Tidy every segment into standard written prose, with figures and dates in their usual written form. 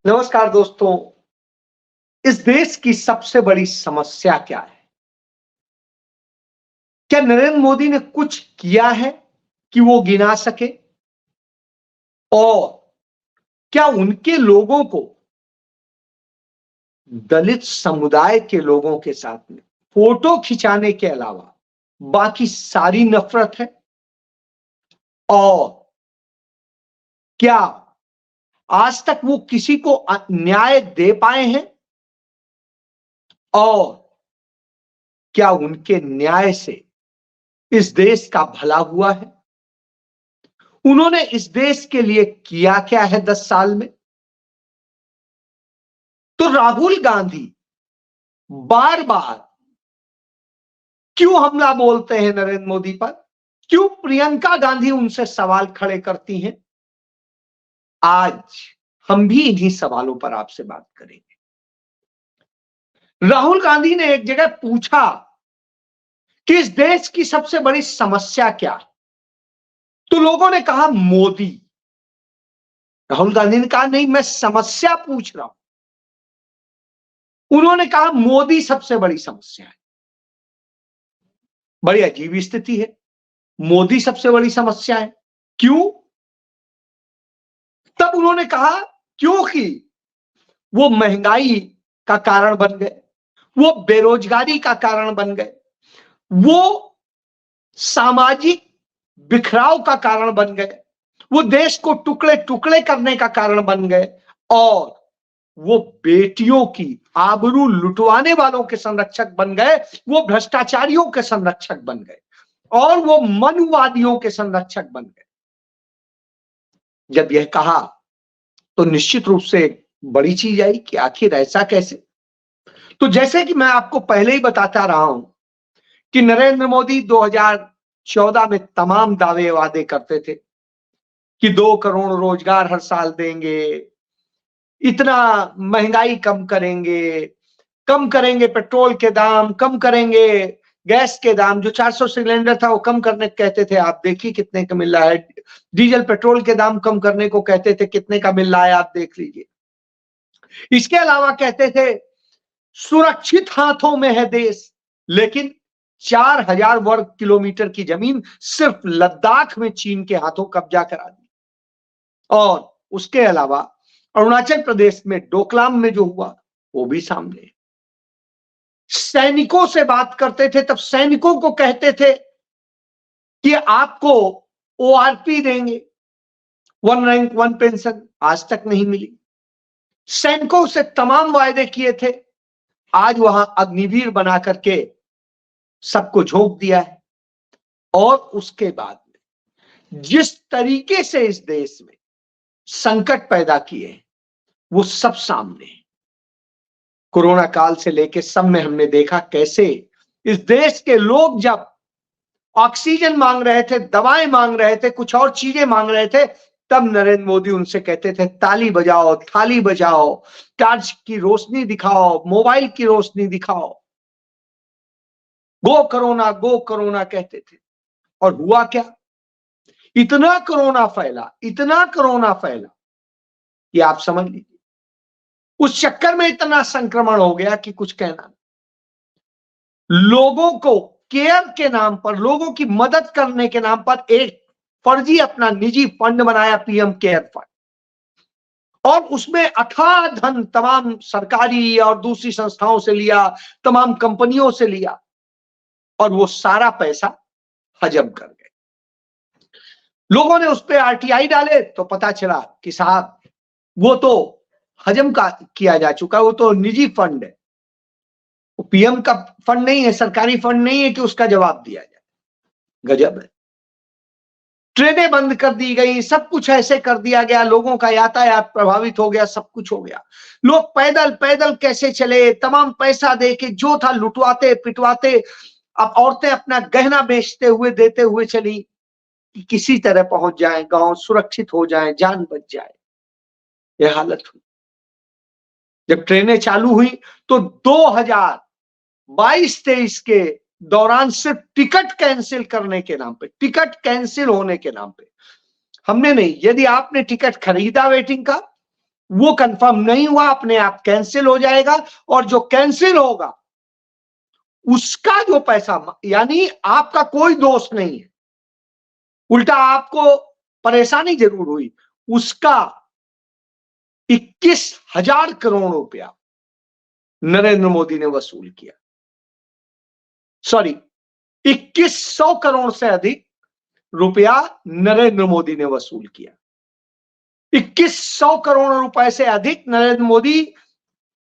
नमस्कार दोस्तों। इस देश की सबसे बड़ी समस्या क्या है? क्या नरेंद्र मोदी ने कुछ किया है कि वो गिना सके? और क्या उनके लोगों को दलित समुदाय के लोगों के साथ में फोटो खिंचाने के अलावा बाकी सारी नफरत है? और क्या आज तक वो किसी को न्याय दे पाए हैं? और क्या उनके न्याय से इस देश का भला हुआ है? उन्होंने इस देश के लिए किया क्या है 10 साल में? तो राहुल गांधी बार बार क्यों हमला बोलते हैं नरेंद्र मोदी पर? क्यों प्रियंका गांधी उनसे सवाल खड़े करती हैं? आज हम भी इन्हीं सवालों पर आपसे बात करेंगे। राहुल गांधी ने एक जगह पूछा कि इस देश की सबसे बड़ी समस्या क्या है, तो लोगों ने कहा मोदी। राहुल गांधी ने कहा नहीं, मैं समस्या पूछ रहा हूं। उन्होंने कहा मोदी सबसे बड़ी समस्या है। बड़ी अजीब स्थिति है, मोदी सबसे बड़ी समस्या है। क्यों? तब उन्होंने कहा क्योंकि वो महंगाई का कारण बन गए, वो बेरोजगारी का कारण बन गए, वो सामाजिक बिखराव का कारण बन गए, वो देश को टुकड़े टुकड़े करने का कारण बन गए, और वो बेटियों की आबरू लुटवाने वालों के संरक्षक बन गए, वो भ्रष्टाचारियों के संरक्षक बन गए, और वो मनुवादियों के संरक्षक बन गए। जब यह कहा तो निश्चित रूप से बड़ी चीज आई कि आखिर ऐसा कैसे? तो जैसे कि मैं आपको पहले ही बताता रहा हूं कि नरेंद्र मोदी 2014 में तमाम दावे वादे करते थे कि 2 करोड़ रोजगार हर साल देंगे, इतना महंगाई कम करेंगे पेट्रोल के दाम, कम करेंगे गैस के दाम। जो 400 सिलेंडर था वो कम करने कहते थे, आप देखिए कितने का मिल रहा है। डीजल पेट्रोल के दाम कम करने को कहते थे, कितने का मिल रहा है आप देख लीजिए। इसके अलावा कहते थे सुरक्षित हाथों में है देश, लेकिन 4000 वर्ग किलोमीटर की जमीन सिर्फ लद्दाख में चीन के हाथों कब्जा करा दी। और उसके अलावा अरुणाचल प्रदेश में डोकलाम में जो हुआ वो भी सामने। सैनिकों से बात करते थे, तब सैनिकों को कहते थे कि आपको ओआरपी देंगे, वन रैंक वन पेंशन, आज तक नहीं मिली। सैनिकों से तमाम वायदे किए थे, आज वहां अग्निवीर बना करके सबको झोंक दिया है। और उसके बाद में जिस तरीके से इस देश में संकट पैदा किए वो सब सामने है। कोरोना काल से लेके सब में हमने देखा कैसे इस देश के लोग जब ऑक्सीजन मांग रहे थे, दवाएं मांग रहे थे, कुछ और चीजें मांग रहे थे, तब नरेंद्र मोदी उनसे कहते थे ताली बजाओ, थाली बजाओ, टॉर्च की रोशनी दिखाओ, मोबाइल की रोशनी दिखाओ, गो कोरोना कहते थे। और हुआ क्या? इतना कोरोना फैला कि आप समझ लीजिए उस चक्कर में इतना संक्रमण हो गया कि कुछ कहना नहीं। लोगों को केयर के नाम पर, लोगों की मदद करने के नाम पर एक फर्जी अपना निजी फंड बनाया, पीएम केयर फंड, और उसमें अथाह धन तमाम सरकारी और दूसरी संस्थाओं से लिया, तमाम कंपनियों से लिया, और वो सारा पैसा हजम कर गए। लोगों ने उस पर आरटीआई डाले तो पता चला कि साहब वो तो हजम का किया जा चुका, वो तो निजी फंड है, वो पीएम का फंड नहीं है, सरकारी फंड नहीं है कि उसका जवाब दिया जाए। गजब है। ट्रेनें बंद कर दी गई, सब कुछ ऐसे कर दिया गया, लोगों का यातायात प्रभावित हो गया, सब कुछ हो गया। लोग पैदल पैदल कैसे चले, तमाम पैसा दे के जो था लुटवाते पिटवाते। अब औरतें अपना गहना बेचते हुए देते हुए चली कि किसी तरह पहुंच जाए गांव, सुरक्षित हो जाए, जान बच जाए। यह हालत हुई। जब ट्रेनें चालू हुई तो 2022-23 के दौरान सिर्फ टिकट कैंसिल करने के नाम पे, टिकट कैंसिल होने के नाम पे, हमने नहीं, यदि आपने टिकट खरीदा वेटिंग का वो कंफर्म नहीं हुआ, अपने आप कैंसिल हो जाएगा, और जो कैंसिल होगा उसका जो पैसा, यानी आपका कोई दोष नहीं है, उल्टा आपको परेशानी जरूर हुई, उसका 21,000 करोड़ रुपया नरेंद्र मोदी ने वसूल किया। सॉरी, 2100 करोड़ से अधिक रुपया नरेंद्र मोदी ने वसूल किया। 2100 करोड़ रुपए से अधिक नरेंद्र मोदी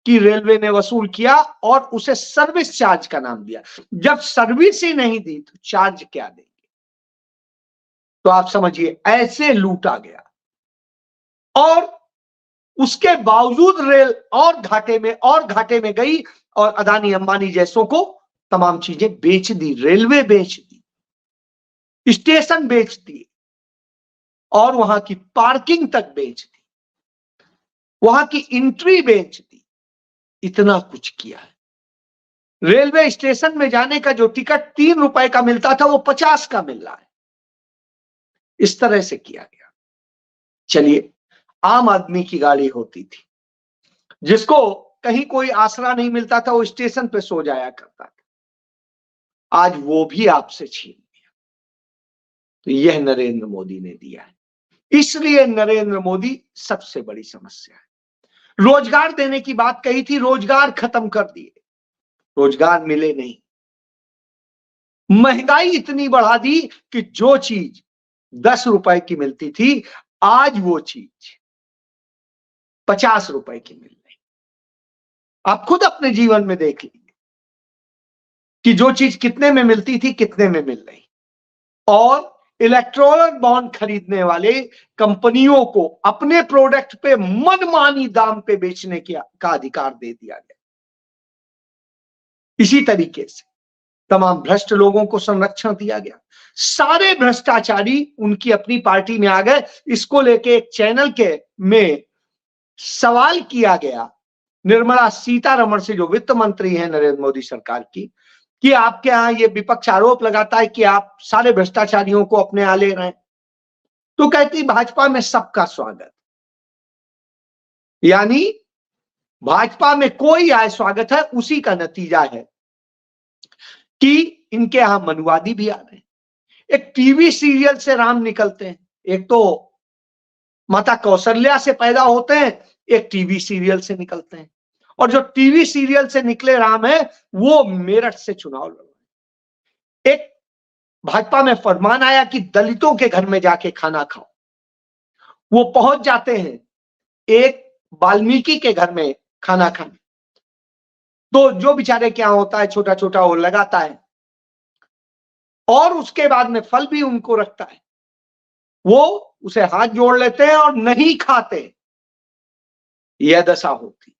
की रेलवे ने वसूल किया, और उसे सर्विस चार्ज का नाम दिया। जब सर्विस ही नहीं दी तो चार्ज क्या देंगे? तो आप समझिए, ऐसे लूटा गया। और उसके बावजूद रेल और घाटे में गई, और अदानी अंबानी जैसों को तमाम चीजें बेच दी, रेलवे बेच दी, स्टेशन बेच दिए, और वहां की पार्किंग तक बेच दी, वहां की एंट्री बेच दी। इतना कुछ किया है। रेलवे स्टेशन में जाने का जो टिकट 3 रुपए का मिलता था, वो 50 का मिल रहा है। इस तरह से किया गया। चलिए, आम आदमी की गाड़ी होती थी, जिसको कहीं कोई आसरा नहीं मिलता था, वो स्टेशन पे सो जाया करता था। आज वो भी आपसे छीन लिया। तो यह नरेंद्र मोदी ने दिया है। इसलिए नरेंद्र मोदी सबसे बड़ी समस्या है। रोजगार देने की बात कही थी, रोजगार खत्म कर दिए, रोजगार मिले नहीं। महंगाई इतनी बढ़ा दी कि जो चीज 10 रुपए की मिलती थी, आज वो चीज 50 रुपए की मिल रही। आप खुद अपने जीवन में देख लीजिए कि जो चीज कितने में मिलती थी, कितने में मिल रही। और इलेक्टोरल बॉन्ड खरीदने वाले कंपनियों को अपने प्रोडक्ट पे मनमानी दाम पे बेचने का अधिकार दे दिया गया। इसी तरीके से तमाम भ्रष्ट लोगों को संरक्षण दिया गया। सारे भ्रष्टाचारी उनकी अपनी पार्टी में आ गए। इसको लेके एक चैनल के में सवाल किया गया निर्मला सीतारमण से, जो वित्त मंत्री हैं नरेंद्र मोदी सरकार की, कि आपके यहां ये विपक्ष आरोप लगाता है कि आप सारे भ्रष्टाचारियों को अपने यहां ले रहे हैं। तो कहती, भाजपा में सबका स्वागत, यानी भाजपा में कोई आए स्वागत है। उसी का नतीजा है कि इनके यहां मनुवादी भी आ रहे हैं। एक टीवी सीरियल से राम निकलते हैं, एक तो माता कौशल्या से पैदा होते हैं, एक टीवी सीरियल से निकलते हैं, और जो टीवी सीरियल से निकले राम है, वो मेरठ से चुनाव लड़ रहे हैं। एक भाजपा में फरमान आया कि दलितों के घर में जाके खाना खाओ, वो पहुंच जाते हैं एक वाल्मीकि के घर में खाना खाने। तो जो बेचारे क्या होता है, छोटा छोटा वो लगाता है, और उसके बाद में फल भी उनको रखता है, वो उसे हाथ जोड़ लेते हैं और नहीं खाते। यह दशा होती।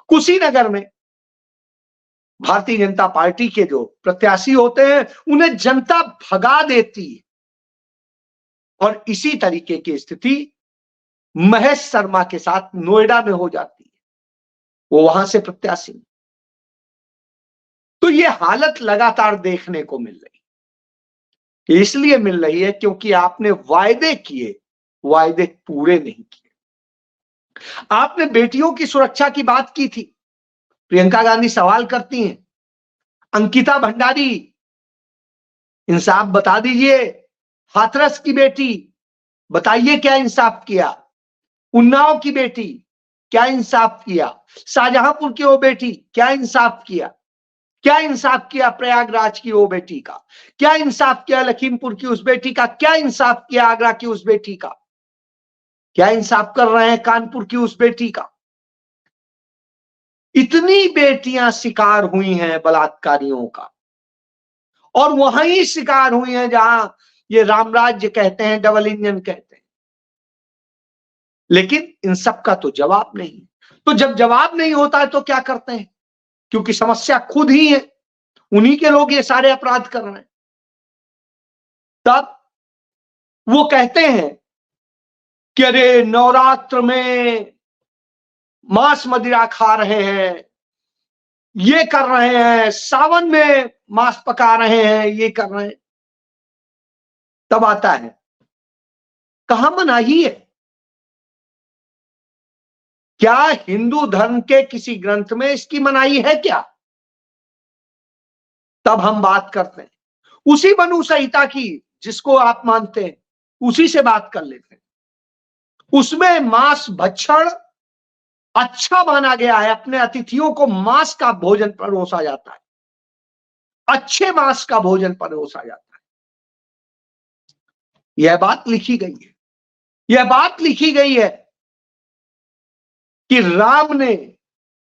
कुशीनगर में भारतीय जनता पार्टी के जो प्रत्याशी होते हैं, उन्हें जनता भगा देती है। और इसी तरीके की स्थिति महेश शर्मा के साथ नोएडा में हो जाती है, वो वहां से प्रत्याशी। तो ये हालत लगातार देखने को मिल रही है। इसलिए मिल रही है क्योंकि आपने वायदे किए, वायदे पूरे नहीं किए। आपने बेटियों की सुरक्षा की बात की थी, प्रियंका गांधी सवाल करती हैं, अंकिता भंडारी इंसाफ बता दीजिए, हाथरस की बेटी बताइए क्या इंसाफ किया, उन्नाव की बेटी क्या इंसाफ किया, शाहजहांपुर की वो बेटी क्या इंसाफ किया, क्या इंसाफ किया प्रयागराज की वो बेटी का, क्या इंसाफ किया लखीमपुर की उस बेटी का, क्या इंसाफ किया आगरा की उस बेटी का, क्या इंसाफ कर रहे हैं कानपुर की उस बेटी का। इतनी बेटियां शिकार हुई हैं बलात्कारियों का, और वहीं शिकार हुई हैं जहां ये रामराज्य कहते हैं, डबल इंजन कहते हैं। लेकिन इन सब का तो जवाब नहीं। तो जब जवाब नहीं होता है तो क्या करते हैं, क्योंकि समस्या खुद ही है, उन्हीं के लोग ये सारे अपराध कर रहे हैं। तब वो कहते हैं कि अरे नवरात्र में मांस मदिरा खा रहे हैं, ये कर रहे हैं, सावन में मांस पका रहे हैं, ये कर रहे हैं। तब आता है, कहां मनाही है, क्या हिंदू धर्म के किसी ग्रंथ में इसकी मनाही है क्या? तब हम बात करते हैं। उसी मनु संहिता की, जिसको आप मानते हैं, उसी से बात कर लेते हैं। उसमें मांस भक्षण अच्छा माना गया है। अपने अतिथियों को मांस का भोजन परोसा जाता है, अच्छे मांस का भोजन परोसा जाता है। यह बात लिखी गई है। यह बात लिखी गई है कि राम ने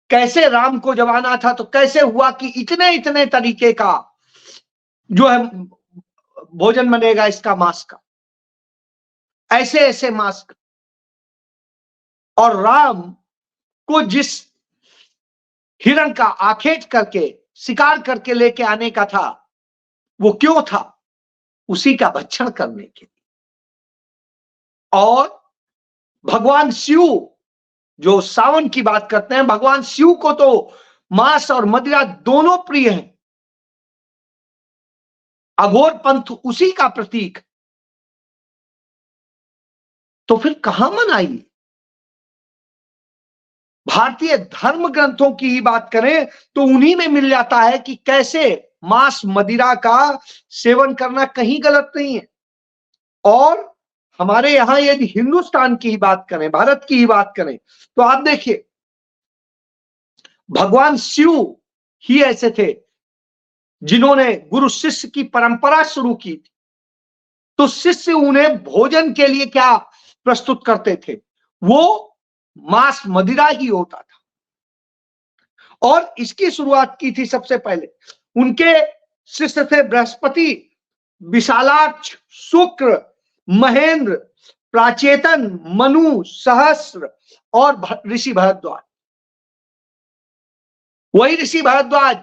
कैसे, राम को जब आना था तो कैसे हुआ कि इतने इतने तरीके का जो है भोजन बनेगा इसका, मांस का, ऐसे ऐसे मांस का। और राम को जिस हिरण का आखेट करके शिकार करके लेके आने का था, वो क्यों था? उसी का भक्षण करने के लिए। और भगवान शिव, जो सावन की बात करते हैं, भगवान शिव को तो मांस और मदिरा दोनों प्रिय हैं। अघोर पंथ उसी का प्रतीक। तो फिर कहां मनाई? भारतीय धर्म ग्रंथों की ही बात करें तो उन्हीं में मिल जाता है कि कैसे मांस मदिरा का सेवन करना कहीं गलत नहीं है। और हमारे यहां यदि हिंदुस्तान की ही बात करें, भारत की ही बात करें, तो आप देखिए भगवान शिव ही ऐसे थे जिन्होंने गुरु शिष्य की परंपरा शुरू की थी। तो शिष्य उन्हें भोजन के लिए क्या प्रस्तुत करते थे? वो मांस मदिरा ही होता था। और इसकी शुरुआत की थी सबसे पहले उनके शिष्य थे बृहस्पति, विशालाक्ष, शुक्र, महेंद्र, प्राचेतन, मनु, सहस्र और ऋषि भरद्वाज। वही ऋषि भरद्वाज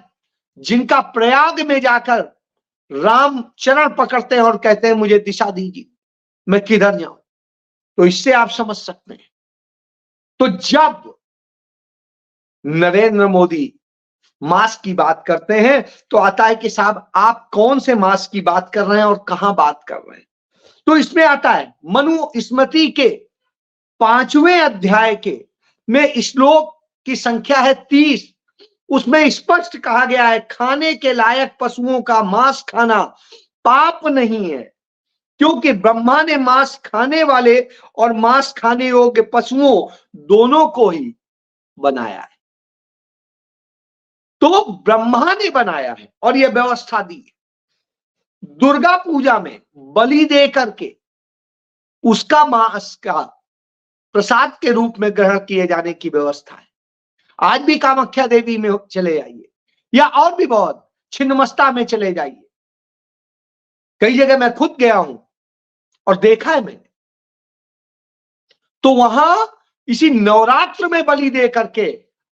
जिनका प्रयाग में जाकर राम चरण पकड़ते हैं और कहते हैं मुझे दिशा दीजिए, मैं किधर जाऊं। तो इससे आप समझ सकते हैं। तो जब नरेंद्र मोदी मास्क की बात करते हैं तो आता है कि साहब आप कौन से मास्क की बात कर रहे हैं और कहां बात कर रहे हैं। तो इसमें आता है मनु स्मृति के 5वें अध्याय के में श्लोक की संख्या है 30। उसमें स्पष्ट कहा गया है खाने के लायक पशुओं का मांस खाना पाप नहीं है, क्योंकि ब्रह्मा ने मांस खाने वाले और मांस खाने योग्य पशुओं दोनों को ही बनाया है। तो ब्रह्मा ने बनाया है और यह व्यवस्था दी है। दुर्गा पूजा में बलि दे करके उसका मांस का प्रसाद के रूप में ग्रहण किए जाने की व्यवस्था है। आज भी कामाख्या देवी में चले जाइए या और भी बहुत, छिन्नमस्ता में चले जाइए, कई जगह मैं खुद गया हूं और देखा है मैंने। तो वहां इसी नवरात्र में बलि दे करके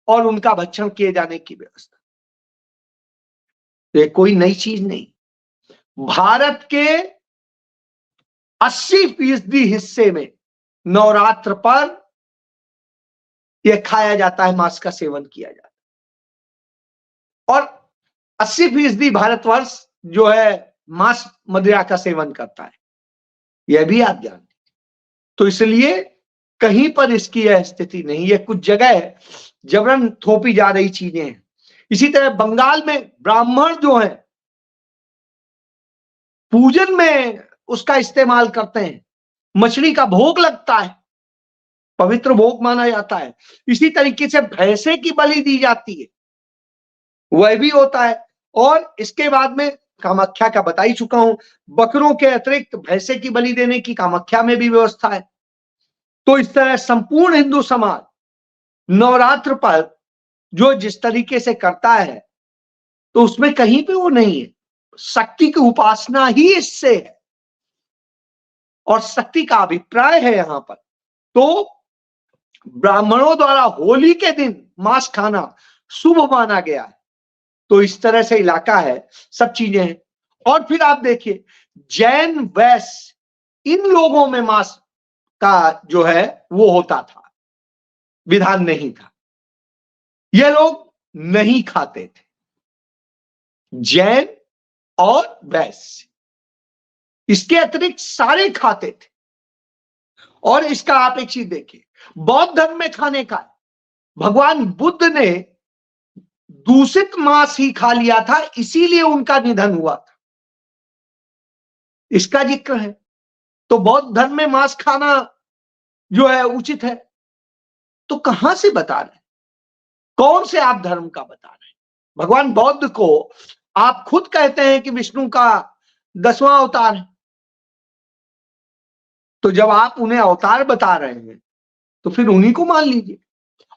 और उनका भक्षण किए जाने की व्यवस्था। ये कोई नई चीज नहीं। भारत के 80% हिस्से में नवरात्र पर यह खाया जाता है, मांस का सेवन किया जाता है। और 80% भारतवर्ष जो है मांस मदिरा का सेवन करता है, यह भी आप जानते हैं। तो इसलिए कहीं पर इसकी यह स्थिति नहीं है। कुछ जगह जबरन थोपी जा रही चीजें हैं। इसी तरह बंगाल में ब्राह्मण जो है पूजन में उसका इस्तेमाल करते हैं, मछली का भोग लगता है, पवित्र भोग माना जाता है। इसी तरीके से भैंसे की बलि दी जाती है, वह भी होता है। और इसके बाद में कामाख्या का बता ही चुका हूं, बकरों के अतिरिक्त भैंसे की बलि देने की कामाख्या में भी व्यवस्था है। तो इस तरह संपूर्ण हिंदू समाज नवरात्र पर जो जिस तरीके से करता है, तो उसमें कहीं पे वो नहीं है। शक्ति की उपासना ही इससे है और शक्ति का अभिप्राय है यहां पर। तो ब्राह्मणों द्वारा होली के दिन मांस खाना शुभ माना गया है। तो इस तरह से इलाका है, सब चीजें हैं। और फिर आप देखिए जैन, वैश्य, इन लोगों में मांस का जो है वो होता था, विधान नहीं था। ये लोग नहीं खाते थे, जैन और वैश्य। इसके अतिरिक्त सारे खाते थे। और इसका आप एक चीज देखिए, बौद्ध धर्म में खाने का भगवान बुद्ध ने दूषित मांस ही खा लिया था, इसीलिए उनका निधन हुआ था, इसका जिक्र है। तो बौद्ध धर्म में मांस खाना जो है उचित है, तो कहां से बता रहे हैं, कौन से आप धर्म का बता रहे हैं? भगवान बौद्ध को आप खुद कहते हैं कि विष्णु का 10वां अवतार है, तो जब आप उन्हें अवतार बता रहे हैं तो फिर उन्हीं को मान लीजिए।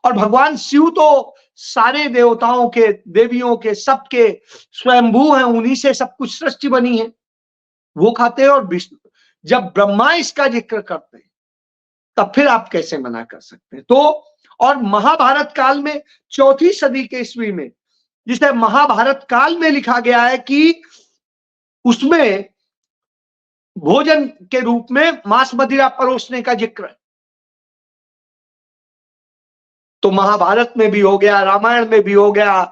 और भगवान शिव तो सारे देवताओं के, देवियों के, सबके स्वयंभू हैं, उन्हीं से सब कुछ सृष्टि बनी है, वो खाते हैं। और विष्णु, जब ब्रह्मा इसका जिक्र करते हैं तब फिर आप कैसे मना कर सकते हैं? तो और महाभारत काल में 4वीं सदी के ईस्वी में, जिसे महाभारत काल में लिखा गया है कि उसमें भोजन के रूप में मांस मदिरा परोसने का जिक्र है। तो महाभारत में भी हो गया, रामायण में भी हो गया,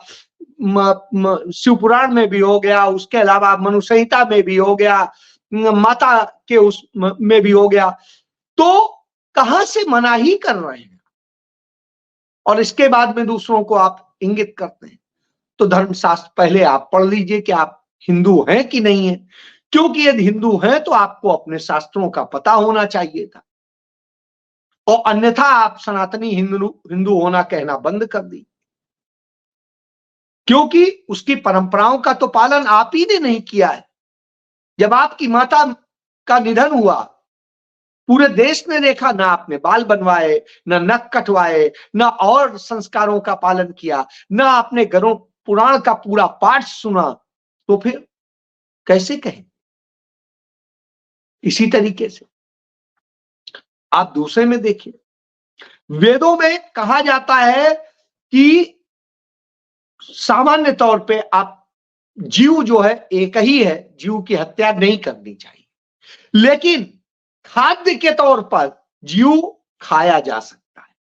शिव पुराण में भी हो गया, उसके अलावा मनु संहिता में भी हो गया, माता के उस में भी हो गया। तो कहां से मनाही कर रहे हैं और इसके बाद में दूसरों को आप इंगित करते हैं? तो धर्मशास्त्र पहले आप पढ़ लीजिए कि आप हिंदू हैं कि नहीं है, क्योंकि यदि हिंदू हैं तो आपको अपने शास्त्रों का पता होना चाहिए था, और अन्यथा आप सनातनी हिंदू होना कहना बंद कर दी, क्योंकि उसकी परंपराओं का तो पालन आप ही ने नहीं किया है। जब आपकी माता का निधन हुआ, पूरे देश ने देखा, ना आपने बाल बनवाए, ना नख कटवाए, ना और संस्कारों का पालन किया, ना आपने गरुड़ पुराण का पूरा पाठ सुना, तो फिर कैसे कहें? इसी तरीके से आप दूसरे में देखिए, वेदों में कहा जाता है कि सामान्य तौर पे आप, जीव जो है एक ही है, जीव की हत्या नहीं करनी चाहिए, लेकिन खाद्य के तौर पर जीव खाया जा सकता है।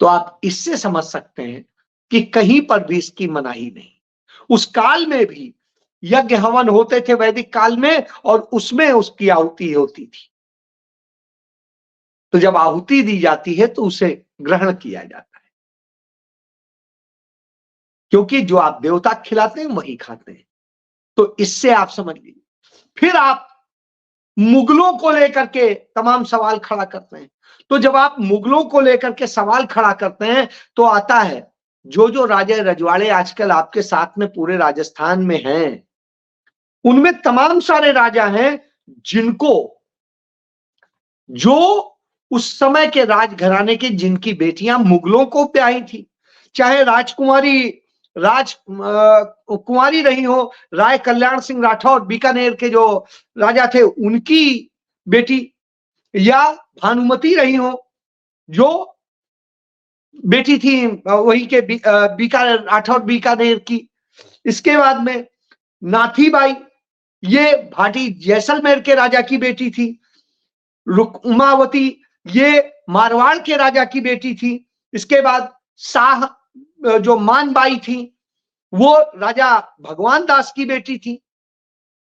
तो आप इससे समझ सकते हैं कि कहीं पर भी इसकी मनाही नहीं। उस काल में भी यज्ञ हवन होते थे वैदिक काल में, और उसमें उसकी आहुति होती थी। तो जब आहुति दी जाती है तो उसे ग्रहण किया जाता है, क्योंकि जो आप देवता खिलाते हैं वही खाते हैं। तो इससे आप समझ लीजिए। फिर आप मुगलों को लेकर के तमाम सवाल खड़ा करते हैं। तो जब आप मुगलों को लेकर के सवाल खड़ा करते हैं तो आता है, जो जो राजे रजवाड़े आजकल आपके साथ में पूरे राजस्थान में हैं, उनमें तमाम सारे राजा हैं जिनको, जो उस समय के राजघराने के, जिनकी बेटियां मुगलों को ब्याही थी, चाहे कुंवारी रही हो, राय कल्याण सिंह राठौर बीकानेर के जो राजा थे उनकी बेटी, या भानुमति रही हो जो बेटी थी वही के राठौर बीकानेर की। इसके बाद में नाथीबाई, ये भाटी जैसलमेर के राजा की बेटी थी। रुक्मावती, ये मारवाड़ के राजा की बेटी थी। इसके बाद शाह जो मानबाई थी, वो राजा भगवान दास की बेटी थी।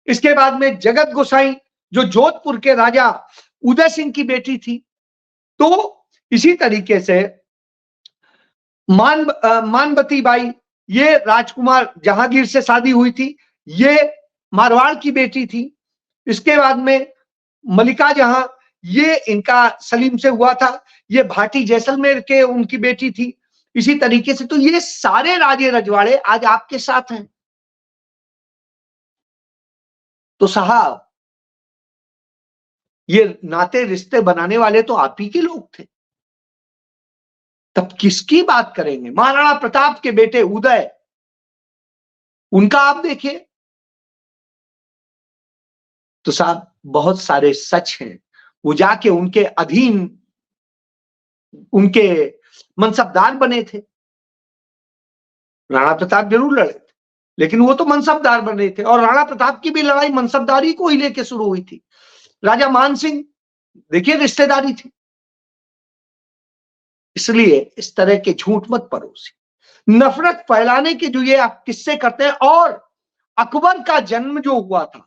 इसके बाद में जगत गोसाई, जो जोधपुर के राजा उदय सिंह की बेटी थी। तो इसी तरीके से मानबती बाई, ये राजकुमार जहांगीर से शादी हुई थी, ये मारवाड़ की बेटी थी। इसके बाद में मलिका जहां, ये इनका सलीम से हुआ था, ये भाटी जैसलमेर के उनकी बेटी थी। इसी तरीके से तो ये सारे राजे रजवाड़े आज आपके साथ हैं। तो साहब, ये नाते रिश्ते बनाने वाले तो आप ही के लोग थे, तब किसकी बात करेंगे? महाराणा प्रताप के बेटे उदय, उनका आप देखिए। तो साहब, बहुत सारे सच हैं, वो जाके उनके अधीन, उनके मनसबदार बने थे। राणा प्रताप जरूर लड़े थे, लेकिन वो तो मनसबदार बने थे, और राणा प्रताप की भी लड़ाई मनसबदारी को ही लेके शुरू हुई थी। राजा मान सिंह, देखिए, रिश्तेदारी थी। इसलिए इस तरह के झूठ मत परोसी, नफरत फैलाने के जो ये आप किस्से करते हैं। और अकबर का जन्म जो हुआ था,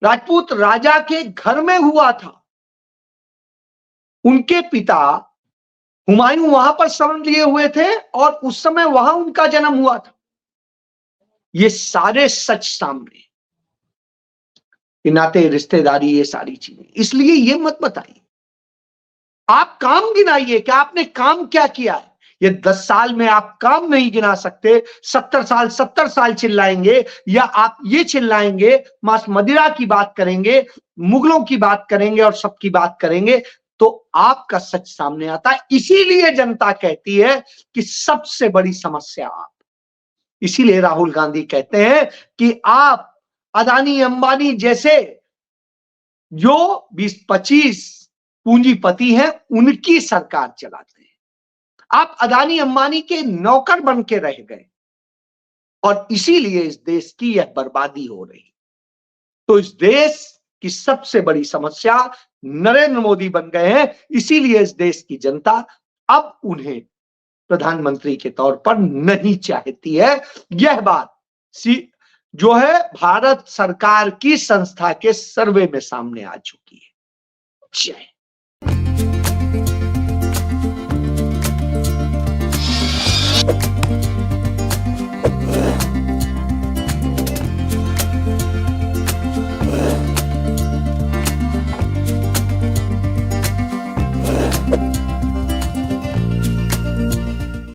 राजपूत राजा के घर में हुआ था। उनके पिता हुमायूं वहां पर शरण लिए हुए थे और उस समय वहां उनका जन्म हुआ था। ये सारे सच सामने, नाते रिश्तेदारी, ये सारी चीजें। इसलिए ये मत बताइए, आप काम गिनाइए कि आपने काम क्या किया है। ये 10 साल में आप काम नहीं गिना सकते, 70 साल चिल्लाएंगे, या आप ये चिल्लाएंगे, मांस मदिरा की बात करेंगे, मुगलों की बात करेंगे और सबकी बात करेंगे, तो आपका सच सामने आता है। इसीलिए जनता कहती है कि सबसे बड़ी समस्या आप। इसीलिए राहुल गांधी कहते हैं कि आप अदानी अंबानी जैसे जो 20-25 पूंजीपति हैं, उनकी सरकार चलाते हैं। आप अदानी अंबानी के नौकर बन के रह गए और इसीलिए इस देश की यह बर्बादी हो रही। तो इस देश की सबसे बड़ी समस्या नरेंद्र मोदी बन गए हैं। इसीलिए इस देश की जनता अब उन्हें प्रधानमंत्री के तौर पर नहीं चाहती है। यह बात जो है भारत सरकार की संस्था के सर्वे में सामने आ चुकी है। जय